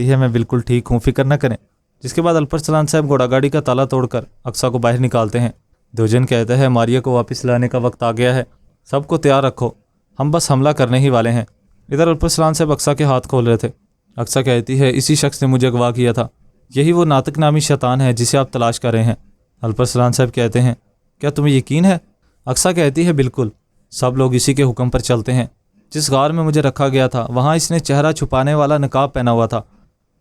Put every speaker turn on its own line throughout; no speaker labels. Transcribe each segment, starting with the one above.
है मैं बिल्कुल ठीक हूँ, फिक्र न करें। जिसके बाद अल्परसलान साहब घोड़ा गाड़ी का ताला तोड़कर अक्सा को बाहर निकालते हैं। देवजन कहता है मारिया को वापस लाने का वक्त आ गया है, सबको तैयार रखो, हम बस हमला करने ही वाले हैं। इधर अल्परसलान साहब अक्सा के हाथ खोल रहे थे। अक्सा कहती है इसी शख्स ने मुझे अगवा किया था, यही वो नातिक नामी शैतान है जिसे आप तलाश कर रहे हैं। अल्परसलान साहब कहते हैं क्या तुम्हें यकीन है? अक्सा कहती है बिल्कुल, सब लोग इसी के हुक्म पर चलते हैं। जिस गार में मुझे रखा गया था वहाँ इसने चेहरा छुपाने वाला नकाब पहना हुआ था,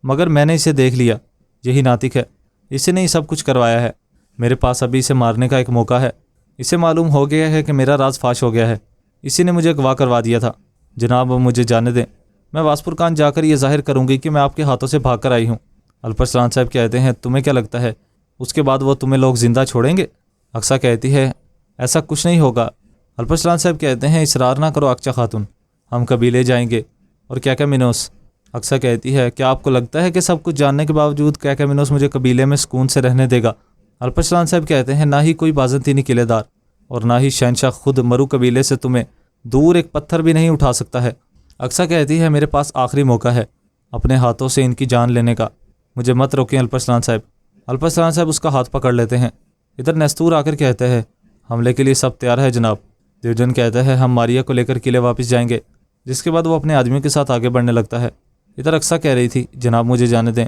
मगर मैंने इसे देख लिया, यही नातिक है, इसी ने ही सब कुछ करवाया है। मेरे पास अभी इसे मारने का एक मौका है। इसे मालूम हो गया है कि मेरा राज फाश हो गया है, इसी ने मुझे अगवा करवा दिया था। जनाब अब मुझे जाने दें, मैं वासपुर खान जाकर ये जाहिर करूँगी कि मैं आपके हाथों से भाग कर आई हूँ। अल्परसलान साहब कहते हैं तुम्हें क्या लगता है उसके बाद वो तुम्हें लोग ज़िंदा छोड़ेंगे? अक्सा कहती है ऐसा कुछ नहीं होगा। अल्परसलान साहब कहते हैं इसरार ना करो अक्सा खातून, हम कबीले जाएंगे। और कैकामिनोस? अक्सा कहती है क्या आपको लगता है कि सब कुछ जानने के बावजूद कैकामिनोस मुझे कबीले में सुकून से रहने देगा? अल्परसलान साहब कहते हैं ना ही कोई बाज़ंतीनी किलेदार और ना ही शहनशाह खुद मरू कबीले से तुम्हें दूर एक पत्थर भी नहीं उठा सकता है। अक्सा कहती है मेरे पास आखिरी मौका है अपने हाथों से इनकी जान लेने का, मुझे मत रोकें अल्परसलान साहब। अल्परसलान साहब उसका हाथ पकड़ लेते हैं। इधर नस्तूर आकर कहते हैं हमले के लिए सब तैयार है जनाब। देवजन कहता है हम मारिया को लेकर किले वापस जाएंगे। जिसके बाद वो अपने आदमियों के साथ आगे बढ़ने लगता है। इधर अक्सा कह रही थी जनाब मुझे जाने दें।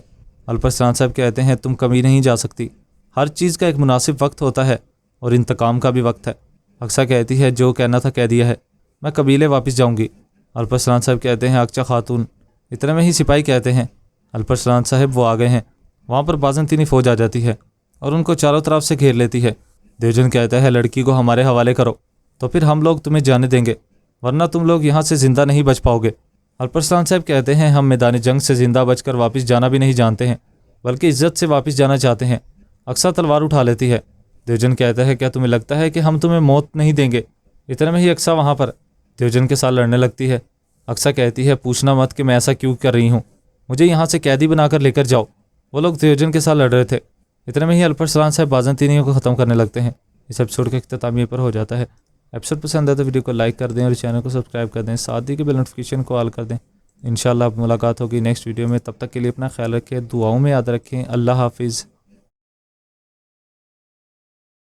अल्परसलान साहब कहते हैं तुम कभी नहीं जा सकती, हर चीज़ का एक मुनासिब वक्त होता है और इंतकाम का भी वक्त है। अक्सा कहती है जो कहना था कह दिया है, मैं कबीले वापस जाऊंगी। अल्परसलान साहब कहते हैं अक्सा खातून। इतने में ही सिपाही कहते हैं अल्परसलान साहब वो आ गए हैं। वहाँ पर बाज़ंतीनी फ़ौज आ जाती है और उनको चारों तरफ से घेर लेती है। देवजन कहता है लड़की को हमारे हवाले करो तो फिर हम लोग तुम्हें जाने देंगे, वरना तुम लोग यहाँ से ज़िंदा नहीं बच पाओगे। अल्परसलान साहब कहते हैं हम मैदान जंग से ज़िंदा बचकर वापस जाना भी नहीं जानते हैं, बल्कि इज़्ज़त से वापस जाना चाहते हैं। अक्सा तलवार उठा लेती है। देवजन कहता है क्या तुम्हें लगता है कि हम तुम्हें मौत नहीं देंगे? इतने में ही अक्सा वहाँ पर देवजन के साथ लड़ने लगती है। अक्सा कहती है पूछना मत कि मैं ऐसा क्यों कर रही हूँ, मुझे यहाँ से कैदी बनाकर लेकर जाओ। वो लोग देवजन के साथ लड़ रहे थे। इतने में ही अल्परसलान साहब बाज़ंतीनियों को ख़त्म करने लगते हैं। इस एपिसोड का इख्तिताम यहीं पर हो जाता है। एपिसोड पसंद है तो वीडियो को लाइक कर दें और चैनल को सब्सक्राइब कर दें, साथ ही के बेल नोटिफिकेशन को ऑल कर दें। इंशाल्लाह मुलाकात होगी नेक्स्ट वीडियो में, तब तक के लिए अपना ख्याल रखें, दुआओं में याद रखें। अल्लाह हाफिज़।